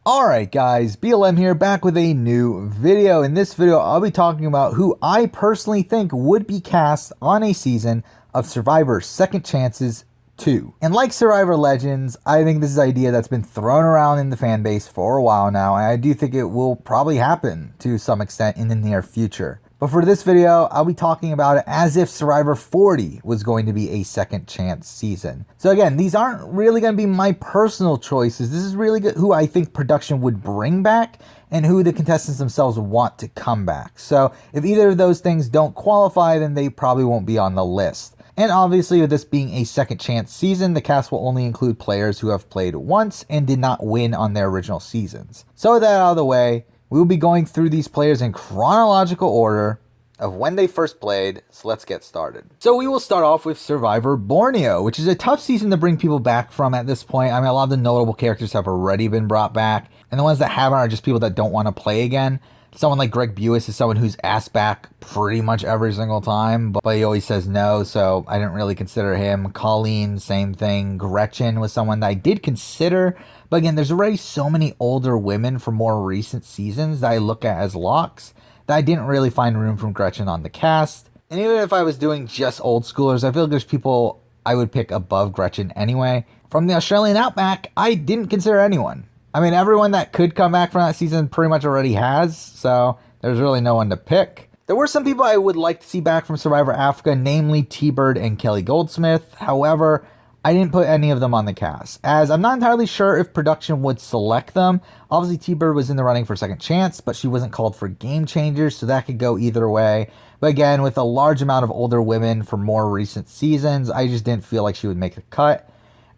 Alright guys, BLM here, back with a new video. In this video, I'll be talking about who I personally think would be cast on a season of Survivor Second Chances 2. And like Survivor Legends, I think this is an idea that's been thrown around in the fan base for a while now, and I do think it will probably happen to some extent in the near future. But for this video, I'll be talking about it as if Survivor 40 was going to be a second chance season. So again, these aren't really going to be my personal choices. This is really who I think production would bring back and who the contestants themselves want to come back. So if either of those things don't qualify, then they probably won't be on the list. And obviously, with this being a second chance season, the cast will only include players who have played once and did not win on their original seasons. So with that out of the way, we will be going through these players in chronological order of when they first played, so let's get started. So we will start off with Survivor Borneo, which is a tough season to bring people back from at this point. I mean, a lot of the notable characters have already been brought back, and the ones that haven't are just people that don't want to play again. Someone like Greg Buis is someone who's asked back pretty much every single time, but he always says no, so I didn't really consider him. Colleen, same thing. Gretchen was someone that I did consider, but again, there's already so many older women from more recent seasons that I look at as locks that I didn't really find room from Gretchen on the cast. And even if I was doing just old schoolers, I feel like there's people I would pick above Gretchen anyway. From the Australian Outback, I didn't consider anyone. I mean, everyone that could come back from that season pretty much already has, so there's really no one to pick. There were some people I would like to see back from Survivor Africa, namely T-Bird and Kelly Goldsmith. However, I didn't put any of them on the cast, as I'm not entirely sure if production would select them. Obviously, T-Bird was in the running for second chance, but she wasn't called for game changers, so that could go either way. But again, with a large amount of older women from more recent seasons, I just didn't feel like she would make the cut.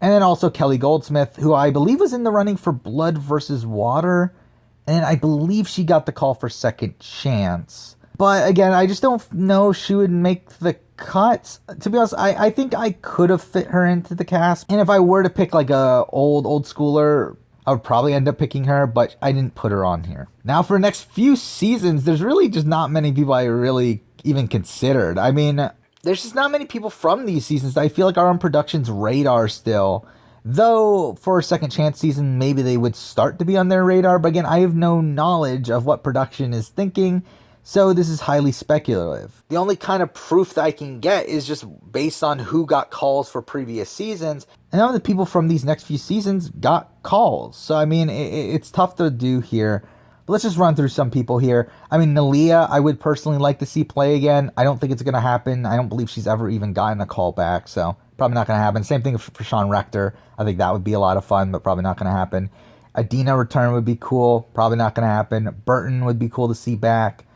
And then also Kelly Goldsmith, who I believe was in the running for Blood versus Water, and I believe she got the call for second chance. But again, I just don't know she would make the cut. To be honest, I think I could have fit her into the cast. And if I were to pick like a old schooler, I would probably end up picking her, but I didn't put her on here. Now for the next few seasons, there's really just not many people I really even considered. I mean, there's just not many people from these seasons that I feel like are on production's radar still. Though for a second chance season, maybe they would start to be on their radar. But again, I have no knowledge of what production is thinking, so this is highly speculative. The only kind of proof that I can get is just based on who got calls for previous seasons. And none of the people from these next few seasons got calls. So I mean, it's tough to do here. But let's just run through some people here. I mean, Nalia, I would personally like to see play again. I don't think it's going to happen. I don't believe she's ever even gotten a call back, so probably not going to happen. Same thing for Sean Rector. I think that would be a lot of fun, but probably not going to happen. Adina return would be cool. Probably not going to happen. Burton would be cool to see back.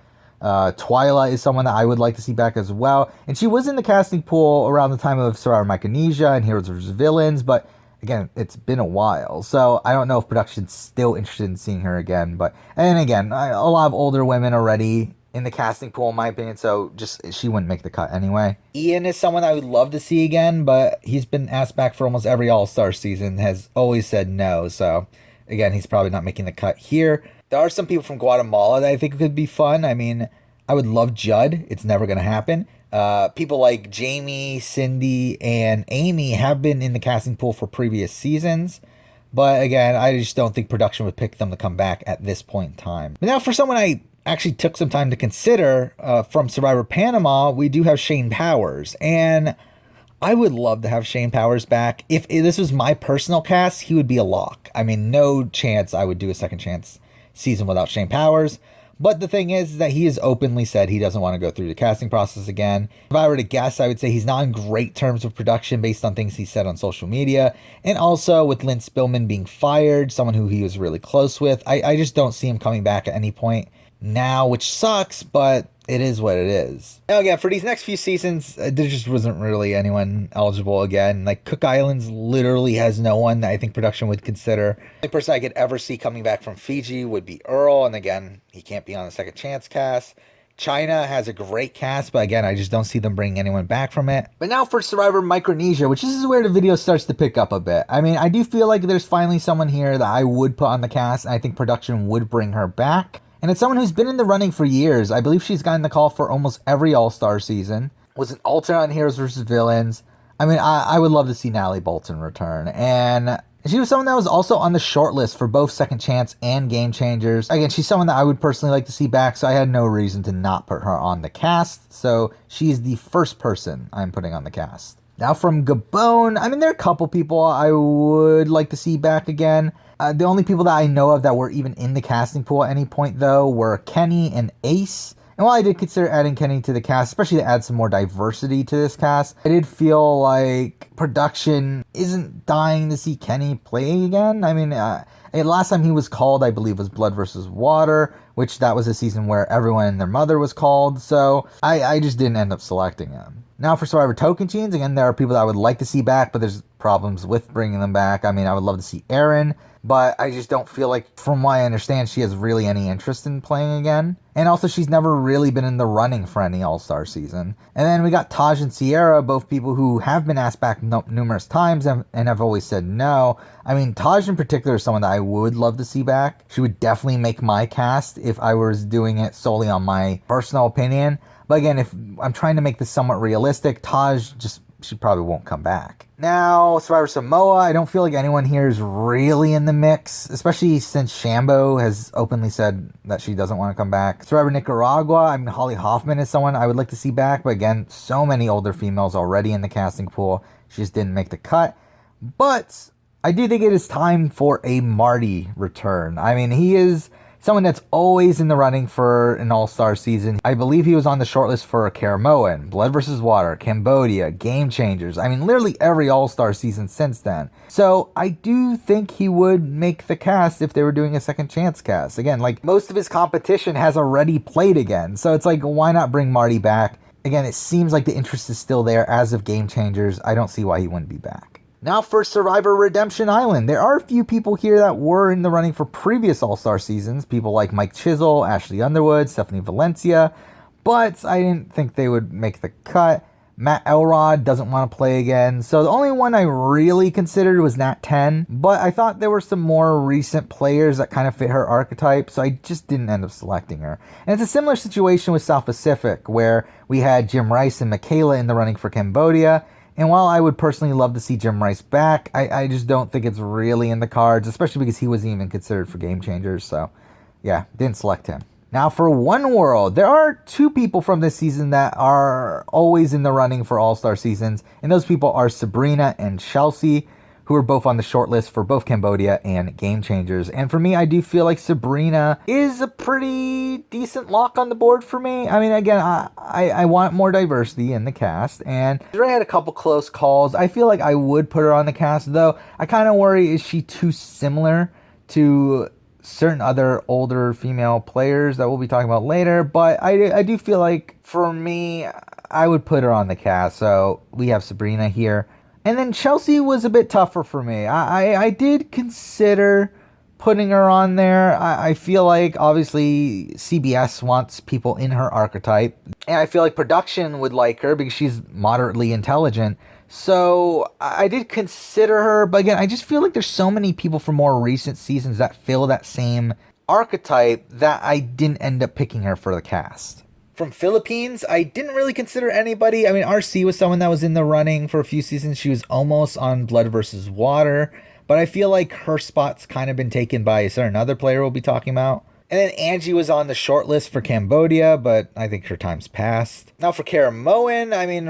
Twyla is someone that I would like to see back as well. And she was in the casting pool around the time of Survivor Micronesia and Heroes vs. Villains, but again, it's been a while, so I don't know if production's still interested in seeing her again. And again, a lot of older women already in the casting pool, in my opinion, so just she wouldn't make the cut anyway. Ian is someone I would love to see again, but he's been asked back for almost every All-Star season, has always said no, so again, he's probably not making the cut here. There are some people from Guatemala that I think could be fun. I mean, I would love Judd. It's never going to happen. People like Jamie, Cindy, and Amy have been in the casting pool for previous seasons. But again, I just don't think production would pick them to come back at this point in time. But now for someone I actually took some time to consider from Survivor Panama, we do have Shane Powers. And I would love to have Shane Powers back. If this was my personal cast, he would be a lock. I mean, no chance I would do a second chance season without Shane Powers. But the thing is that he has openly said he doesn't want to go through the casting process again. If I were to guess, I would say he's not in great terms with production based on things he said on social media. And also with Lynn Spillman being fired, someone who he was really close with, I just don't see him coming back at any point now, which sucks, but it is what it is. Now again, for these next few seasons, there just wasn't really anyone eligible again. Like Cook Islands literally has no one that I think production would consider. The only person I could ever see coming back from Fiji would be Earl, and again, he can't be on the second chance cast. China has a great cast, but again, I just don't see them bringing anyone back from it. But now for Survivor Micronesia, which this is where the video starts to pick up a bit. I mean, I do feel like there's finally someone here that I would put on the cast, and I think production would bring her back. And it's someone who's been in the running for years. I believe she's gotten the call for almost every All-Star season. Was an alternate on Heroes vs. Villains. I mean, I would love to see Natalie Bolton return. And And she was someone that was also on the short list for both Second Chance and Game Changers. Again, she's someone that I would personally like to see back, so I had no reason to not put her on the cast. So she's the first person I'm putting on the cast. Now from Gabon, I mean, there are a couple people I would like to see back again. The only people that I know of that were even in the casting pool at any point, though, were Kenny and Ace. And while I did consider adding Kenny to the cast, especially to add some more diversity to this cast, I did feel like production isn't dying to see Kenny play again. I mean, last time he was called, I believe, was Blood vs. Water, which that was a season where everyone and their mother was called. So I just didn't end up selecting him. Now for Survivor Tocantins, again, there are people that I would like to see back, but there's problems with bringing them back. I mean, I would love to see Erin, but I just don't feel like, from what I understand, she has really any interest in playing again. And also, she's never really been in the running for any All-Star season. And then we got Taj and Sierra, both people who have been asked back numerous times and have always said no. I mean, Taj in particular is someone that I would love to see back. She would definitely make my cast if I was doing it solely on my personal opinion. But again, if I'm trying to make this somewhat realistic, Taj she probably won't come back. Now, Survivor Samoa, I don't feel like anyone here is really in the mix, especially since Shambo has openly said that she doesn't want to come back. Survivor Nicaragua, I mean, Holly Hoffman is someone I would like to see back, but again, so many older females already in the casting pool, she just didn't make the cut. But I do think it is time for a Marty return. I mean, he is someone that's always in the running for an all-star season. I believe he was on the shortlist for Karamoan, Blood vs. Water, Cambodia, Game Changers. I mean, literally every all-star season since then. So I do think he would make the cast if they were doing a second chance cast. Again, like, most of his competition has already played again. So it's like, why not bring Marty back? Again, it seems like the interest is still there as of Game Changers. I don't see why he wouldn't be back. Now for Survivor Redemption Island. There are a few people here that were in the running for previous All-Star seasons. People like Mike Chisel, Ashley Underwood, Stephanie Valencia. But I didn't think they would make the cut. Matt Elrod doesn't want to play again. So the only one I really considered was Nat 10. But I thought there were some more recent players that kind of fit her archetype. So I just didn't end up selecting her. And it's a similar situation with South Pacific, where we had Jim Rice and Michaela in the running for Cambodia. And while I would personally love to see Jim Rice back, I just don't think it's really in the cards, especially because he wasn't even considered for Game Changers. So, yeah, didn't select him. Now, for One World, there are two people from this season that are always in the running for All-Star seasons. And those people are Sabrina and Chelsea, who are both on the short list for both Cambodia and Game Changers. And for me, I do feel like Sabrina is a pretty decent lock on the board for me. I mean, again, I want more diversity in the cast, and I had a couple close calls. I feel like I would put her on the cast, though. I kind of worry, is she too similar to certain other older female players that we'll be talking about later? But I do feel like, for me, I would put her on the cast. So we have Sabrina here. And then Chelsea was a bit tougher for me. I did consider putting her on there. I feel like, obviously, CBS wants people in her archetype. And I feel like production would like her because she's moderately intelligent. So I did consider her. But again, I just feel like there's so many people from more recent seasons that fill that same archetype that I didn't end up picking her for the cast. From Philippines, I didn't really consider anybody. I mean, RC was someone that was in the running for a few seasons. She was almost on Blood vs. Water. But I feel like her spot's kind of been taken by a certain other player we'll be talking about. And then Angie was on the short list for Cambodia, but I think her time's passed. Now for Karamoan, I mean,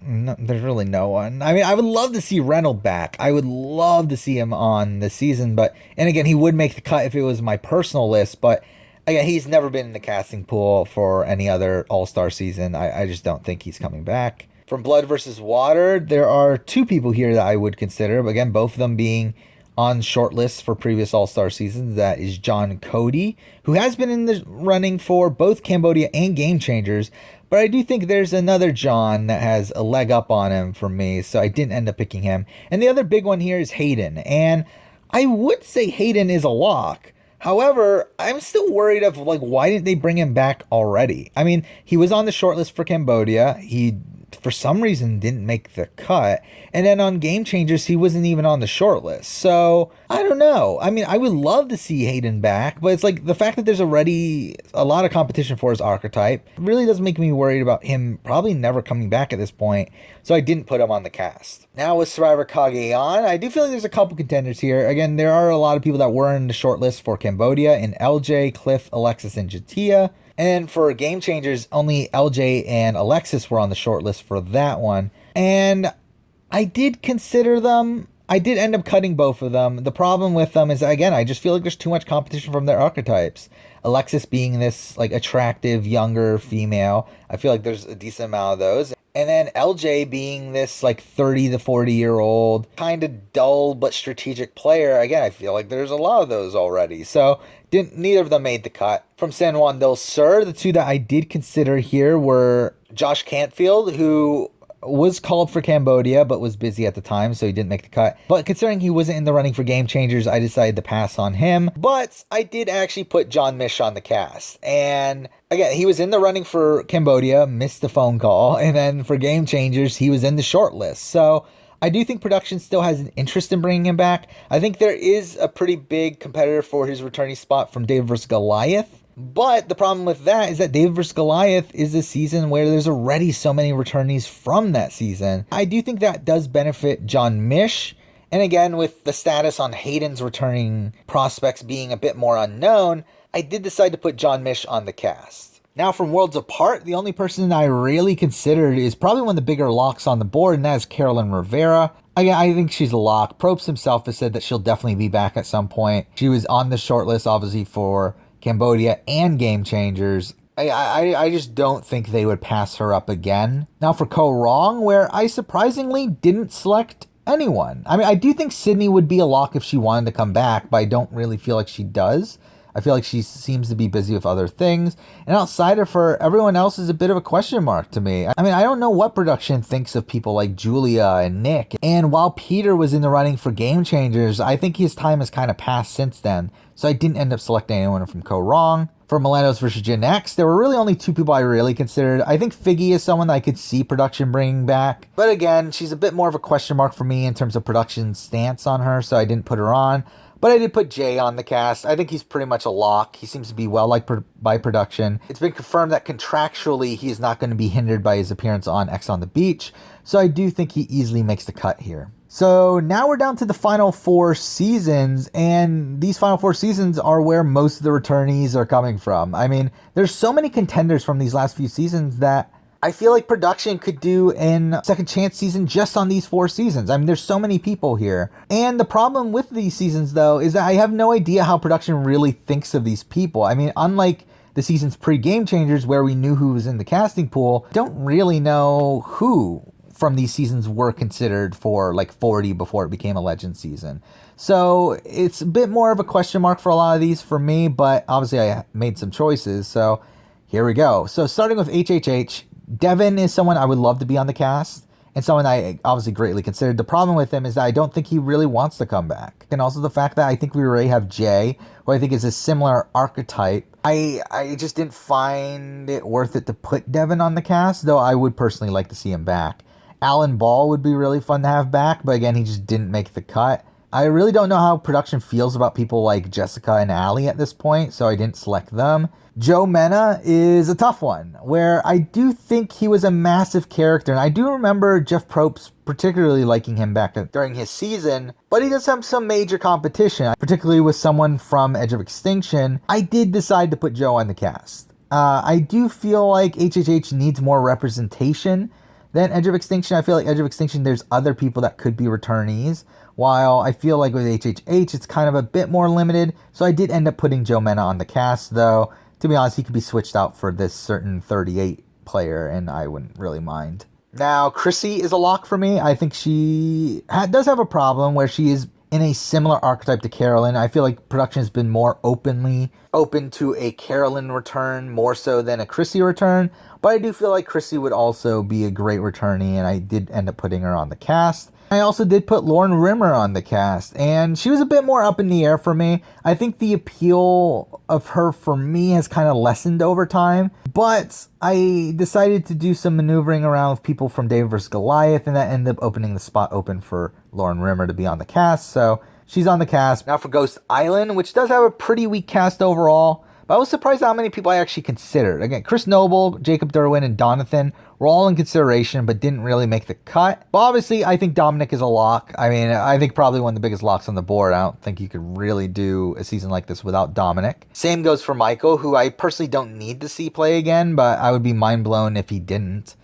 no, there's really no one. I mean, I would love to see Reynolds back. I would love to see him on this season. And again, he would make the cut if it was my personal list, but again, he's never been in the casting pool for any other All-Star season. I just don't think he's coming back. From Blood vs. Water, there are two people here that I would consider. But again, both of them being on short lists for previous All-Star seasons. That is John Cody, who has been in the running for both Cambodia and Game Changers. But I do think there's another John that has a leg up on him for me, so I didn't end up picking him. And the other big one here is Hayden. And I would say Hayden is a lock. However, I'm still worried of, like, why didn't they bring him back already? I mean, he was on the short list for Cambodia. He for some reason didn't make the cut. And then on Game Changers, he wasn't even on the short list. So I don't know. I mean, I would love to see Hayden back, but it's like the fact that there's already a lot of competition for his archetype really does make me worried about him probably never coming back at this point. So I didn't put him on the cast. Now with Survivor Cagayan, I do feel like there's a couple contenders here. Again, there are a lot of people that were in the short list for Cambodia in LJ, Cliff, Alexis, and Jatia. And for Game Changers, only LJ and Alexis were on the short list for that one. And I did consider them. I did end up cutting both of them. The problem with them is, again, I just feel like there's too much competition from their archetypes. Alexis being this like attractive, younger female. I feel like there's a decent amount of those. And then LJ being this like 30 to 40-year-old, kind of dull but strategic player. Again, I feel like there's a lot of those already. So neither of them made the cut. From San Juan del Sur, the two that I did consider here were Josh Cantfield, who was called for Cambodia but was busy at the time, so he didn't make the cut. But considering he wasn't in the running for Game Changers, I decided to pass on him. But I did actually put John Mish on the cast. And again, he was in the running for Cambodia, missed the phone call. And then for Game Changers, he was in the short list. So I do think production still has an interest in bringing him back. I think there is a pretty big competitor for his returning spot from David vs. Goliath. But the problem with that is that David vs. Goliath is a season where there's already so many returnees from that season. I do think that does benefit John Mish. And again, with the status on Hayden's returning prospects being a bit more unknown, I did decide to put John Mish on the cast. Now from Worlds Apart, the only person I really considered is probably one of the bigger locks on the board, and that is Carolyn Rivera. I think she's a lock. Probst himself has said that she'll definitely be back at some point. She was on the short list, obviously, for Cambodia and Game Changers. I just don't think they would pass her up again. Now for Ko Wrong, where I surprisingly didn't select anyone. I mean, I do think Sydney would be a lock if she wanted to come back, but I don't really feel like she does. I feel like she seems to be busy with other things. And outside of her, everyone else is a bit of a question mark to me. I mean, I don't know what production thinks of people like Julia and Nick. And while Peter was in the running for Game Changers, I think his time has kind of passed since then. So I didn't end up selecting anyone from Ko Wrong. For Milanos vs. Gen X, there were really only two people I really considered. I think Figgy is someone that I could see production bringing back. But again, she's a bit more of a question mark for me in terms of production stance on her, so I didn't put her on. But I did put Jay on the cast. I think he's pretty much a lock. He seems to be well liked by production. It's been confirmed that contractually he is not going to be hindered by his appearance on X on the Beach. So I do think he easily makes the cut here. So now we're down to the final 4 seasons, and these final 4 seasons are where most of the returnees are coming from. I mean, there's so many contenders from these last few seasons that I feel like production could do in second chance season just on these 4 seasons. I mean, there's so many people here. And the problem with these seasons, though, is that I have no idea how production really thinks of these people. I mean, unlike the seasons pre-Game Changers where we knew who was in the casting pool, don't really know who from these seasons were considered for like 40 before it became a legend season. So it's a bit more of a question mark for a lot of these for me, but obviously I made some choices. So here we go. So starting with HHH, Devin is someone I would love to be on the cast and someone I obviously greatly considered. The problem with him is that I don't think he really wants to come back. And also the fact that I think we already have Jay, who I think is a similar archetype. I just didn't find it worth it to put Devin on the cast, though I would personally like to see him back. Alan Ball would be really fun to have back, but again, he just didn't make the cut. I really don't know how production feels about people like Jessica and Allie at this point, so I didn't select them. Joe Mena is a tough one, where I do think he was a massive character, and I do remember Jeff Probst particularly liking him back during his season, but he does have some major competition, particularly with someone from Edge of Extinction. I did decide to put Joe on the cast. I do feel like HHH needs more representation than Edge of Extinction. I feel like Edge of Extinction, there's other people that could be returnees, while I feel like with HHH, it's kind of a bit more limited. So I did end up putting Joe Mena on the cast, though, to be honest, he could be switched out for this certain 38 player, and I wouldn't really mind. Now, Chrissy is a lock for me. I think she does have a problem where she is in a similar archetype to Carolyn. I feel like production has been more open to a Carolyn return more so than a Chrissy return. But I do feel like Chrissy would also be a great returnee, and I did end up putting her on the cast. I also did put Lauren Rimmer on the cast, and she was a bit more up in the air for me. I think the appeal of her for me has kind of lessened over time, but I decided to do some maneuvering around with people from David vs. Goliath, and that ended up opening the spot open for Lauren Rimmer to be on the cast, so she's on the cast. Now for Ghost Island, which does have a pretty weak cast overall, but I was surprised how many people I actually considered. Again, Chris Noble, Jacob Derwin, and Donathan were all in consideration, but didn't really make the cut. But obviously, I think Dominic is a lock. I mean, I think probably one of the biggest locks on the board. I don't think you could really do a season like this without Dominic. Same goes for Michael, who I personally don't need to see play again, but I would be mind blown if he didn't.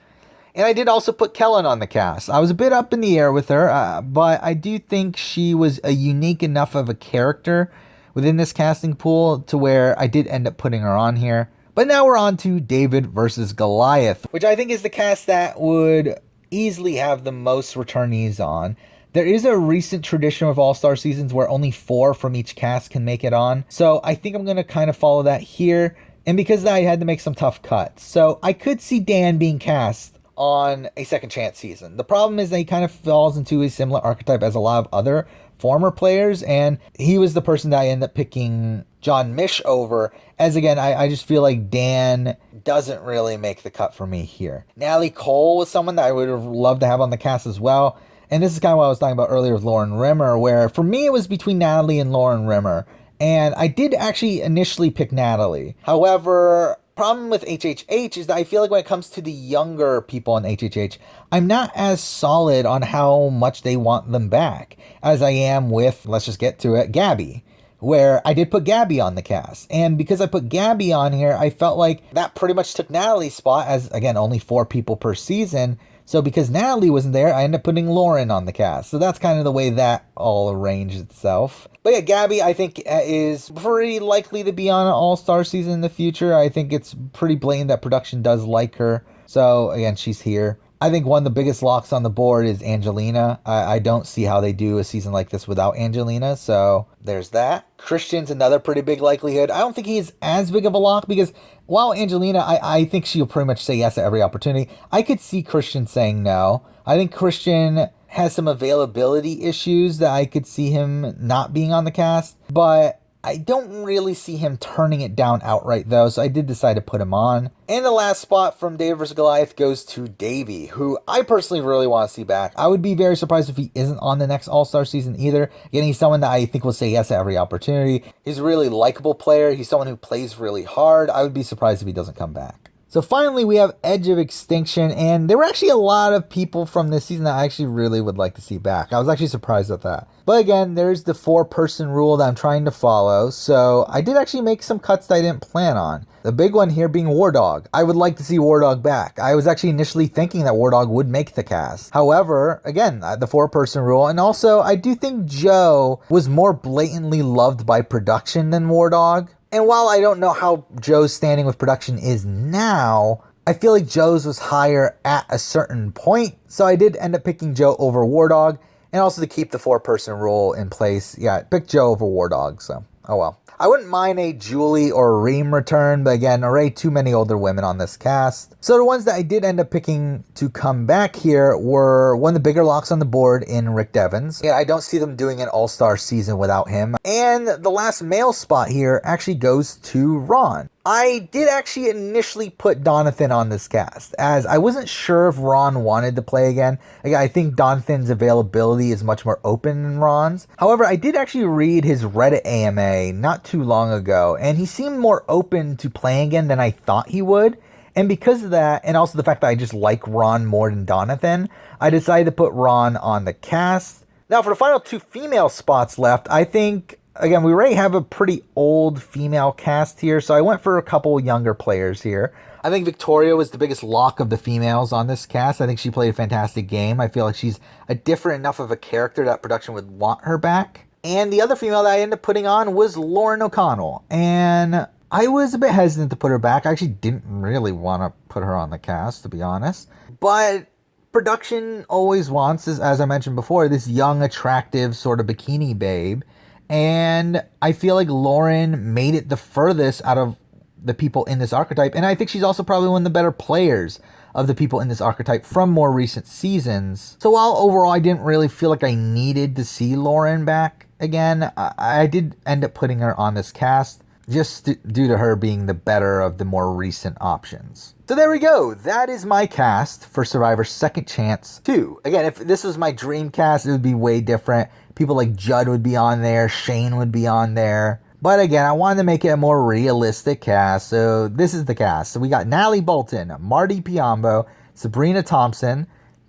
And I did also put Kellen on the cast. I was a bit up in the air with her, but I do think she was a unique enough of a character within this casting pool to where I did end up putting her on here. But now we're on to David versus Goliath, which I think is the cast that would easily have the most returnees on. There is a recent tradition of All-Star seasons where only 4 from each cast can make it on. So I think I'm going to kind of follow that here. And because of that, I had to make some tough cuts. So I could see Dan being cast on a second chance season. The problem is that he kind of falls into a similar archetype as a lot of other former players, and he was the person that I ended up picking John Mish over, as again, I just feel like Dan doesn't really make the cut for me here. Natalie Cole was someone that I would have loved to have on the cast as well, and this is kind of what I was talking about earlier with Lauren Rimmer, where for me it was between Natalie and Lauren Rimmer, and I did actually initially pick Natalie. However, problem with HHH is that I feel like when it comes to the younger people in HHH, I'm not as solid on how much they want them back as I am with, let's just get to it, Gabby, where I did put Gabby on the cast. And because I put Gabby on here, I felt like that pretty much took Natalie's spot, as again, only 4 people per season. So because Natalie wasn't there, I ended up putting Lauren on the cast. So that's kind of the way that all arranged itself. But yeah, Gabby, I think, is pretty likely to be on an all-star season in the future. I think it's pretty blatant that production does like her. So again, she's here. I think one of the biggest locks on the board is Angelina. I don't see how they do a season like this without Angelina. So there's that. Christian's another pretty big likelihood. I don't think he's as big of a lock because while Angelina, I think she'll pretty much say yes at every opportunity. I could see Christian saying no. I think Christian has some availability issues that I could see him not being on the cast. But I don't really see him turning it down outright though, so I did decide to put him on. And the last spot from David vs. Goliath goes to Davey, who I personally really want to see back. I would be very surprised if he isn't on the next All-Star season either. Again, he's someone that I think will say yes at every opportunity. He's a really likable player. He's someone who plays really hard. I would be surprised if he doesn't come back. So finally, we have Edge of Extinction, and there were actually a lot of people from this season that I actually really would like to see back. I was actually surprised at that. But again, there's the 4-person rule that I'm trying to follow, so I did actually make some cuts that I didn't plan on. The big one here being War Dog. I would like to see War Dog back. I was actually initially thinking that War Dog would make the cast. However, again, the 4-person rule, and also I do think Joe was more blatantly loved by production than War Dog. And while I don't know how Joe's standing with production is now, I feel like Joe's was higher at a certain point. So I did end up picking Joe over War Dog. And also to keep the 4-person rule in place, yeah, I picked Joe over War Dog. So, oh well. I wouldn't mind a Julie or Reem return, but again, already too many older women on this cast. So the ones that I did end up picking to come back here were one of the bigger locks on the board in Rick Devens. Yeah, I don't see them doing an all-star season without him. And the last male spot here actually goes to Ron. I did actually initially put Donathan on this cast, as I wasn't sure if Ron wanted to play again. Again, I think Donathan's availability is much more open than Ron's. However, I did actually read his Reddit AMA not too long ago, and he seemed more open to playing again than I thought he would. And because of that, and also the fact that I just like Ron more than Donathan, I decided to put Ron on the cast. Now, for the final 2 female spots left, I think, again, we already have a pretty old female cast here, so I went for a couple younger players here. I think Victoria was the biggest lock of the females on this cast. I think she played a fantastic game. I feel like she's a different enough of a character that production would want her back. And the other female that I ended up putting on was Lauren O'Connell. And I was a bit hesitant to put her back. I actually didn't really want to put her on the cast, to be honest. But production always wants, as I mentioned before, this young, attractive sort of bikini babe. And I feel like Lauren made it the furthest out of the people in this archetype. And I think she's also probably one of the better players of the people in this archetype from more recent seasons. So while overall I didn't really feel like I needed to see Lauren back again, I did end up putting her on this cast just due to her being the better of the more recent options. So there we go. That is my cast for Survivor Second Chance 2. Again, if this was my dream cast, it would be way different. People like Judd would be on there. Shane would be on there. But again, I wanted to make it a more realistic cast, so this is the cast. So we got Natalie Bolton, Marty Piombo, Sabrina Thompson,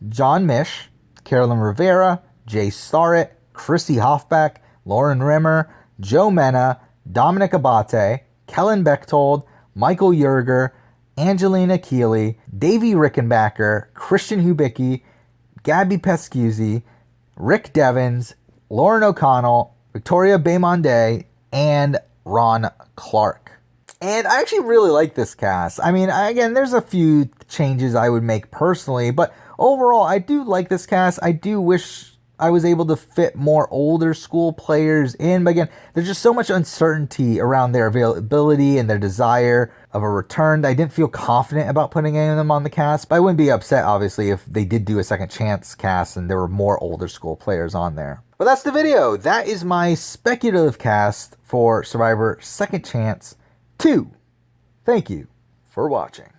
John Mish, Carolyn Rivera, Jay Starrett, Chrissy Hoffbeck, Lauren Rimmer, Joe Mena, Dominic Abate, Kellen Bechtold, Michael Yerger, Angelina Keeley, Davey Rickenbacker, Christian Hubicki, Gabby Pescuzzi, Rick Devins, Lauren O'Connell, Victoria Baymonde, and Ron Clark. And I actually really like this cast. I mean, again, there's a few changes I would make personally, but overall, I do like this cast. I do wish I was able to fit more older school players in, but again, there's just so much uncertainty around their availability and their desire of a return. I didn't feel confident about putting any of them on the cast, but I wouldn't be upset, obviously, if they did do a second chance cast and there were more older school players on there. But that's the video. That is my speculative cast for Survivor Second Chance 2. Thank you for watching.